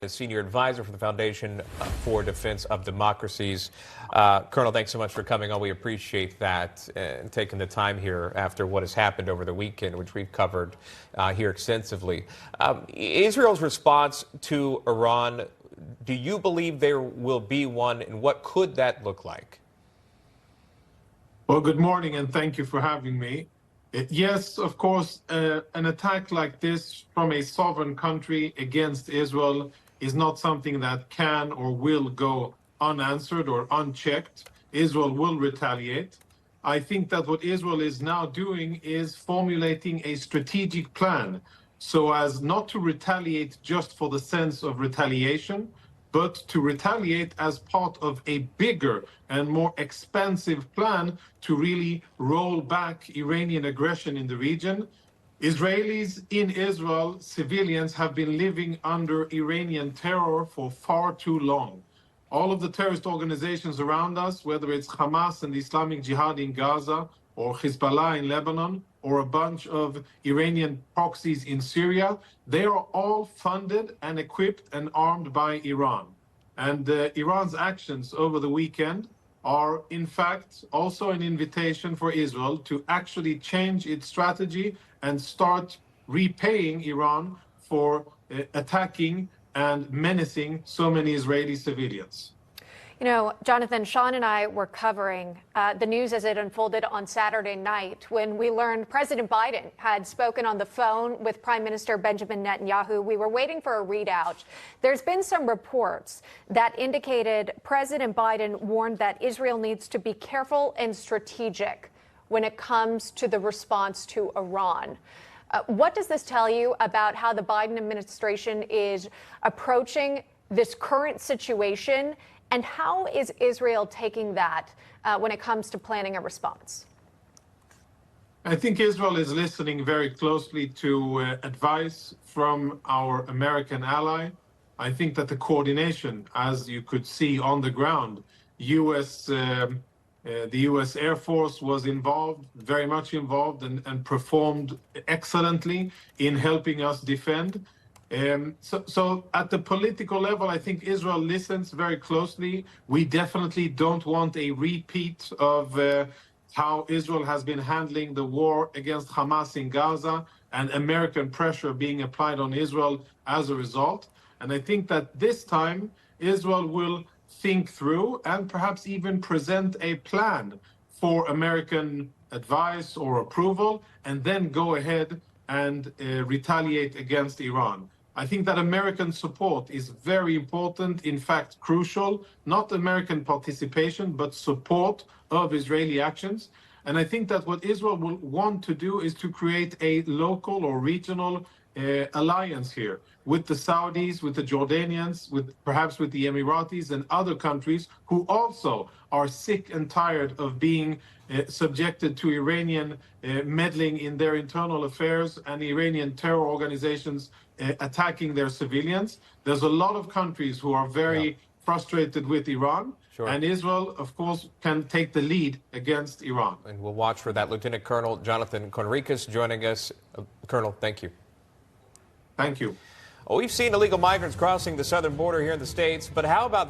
The senior advisor for the Foundation for Defense of Democracies. Colonel, thanks so much for coming on. We appreciate that and taking the time here after what has happened over the weekend, which we've covered here extensively. Israel's response to Iran, do you believe there will be one, and what could that look like? Well, good morning, and thank you for having me. Yes, of course, an attack like this from a sovereign country against Israel is not something that can or will go unanswered or unchecked. Israel will retaliate. I think that what Israel is now doing is formulating a strategic plan so as not to retaliate just for the sense of retaliation, but to retaliate as part of a bigger and more expansive plan to really roll back Iranian aggression in the region. Israelis in Israel, civilians, have been living under Iranian terror for far too long. All of the terrorist organizations around us, whether it's Hamas and the Islamic Jihad in Gaza, or Hezbollah in Lebanon, or a bunch of Iranian proxies in Syria, they are all funded and equipped and armed by Iran. And Iran's actions over the weekend are, in fact, also an invitation for Israel to actually change its strategy and start repaying Iran for attacking and menacing so many Israeli civilians. You know, Jonathan, Sean and I were covering the news as it unfolded on Saturday night when we learned President Biden had spoken on the phone with Prime Minister Benjamin Netanyahu. We were waiting for a readout. There's been some reports that indicated President Biden warned that Israel needs to be careful and strategic when it comes to the response to Iran. What does this tell you about how the Biden administration is approaching this current situation? And how is Israel taking that when it comes to planning a response? I think Israel is listening very closely to advice from our American ally. I think that the coordination, as you could see on the ground, the U.S. Air Force was involved, very much involved, and performed excellently in helping us defend. So at the political level, I think Israel listens very closely. We definitely don't want a repeat of how Israel has been handling the war against Hamas in Gaza and American pressure being applied on Israel as a result. And I think that this time Israel will think through and perhaps even present a plan for American advice or approval, and then go ahead and retaliate against Iran. I think that American support is very important, in fact, crucial, not American participation, but support of Israeli actions. And I think that what Israel will want to do is to create a local or regional alliance here with the Saudis, with the Jordanians, perhaps with the Emiratis and other countries who also are sick and tired of being subjected to Iranian meddling in their internal affairs and Iranian terror organizations attacking their civilians. There's a lot of countries who are very frustrated with Iran. Sure. And Israel, of course, can take the lead against Iran. And we'll watch for that. Lieutenant Colonel Jonathan Conricus joining us. Colonel, thank you. Thank you. Well, we've seen illegal migrants crossing the southern border here in the States, but how about this?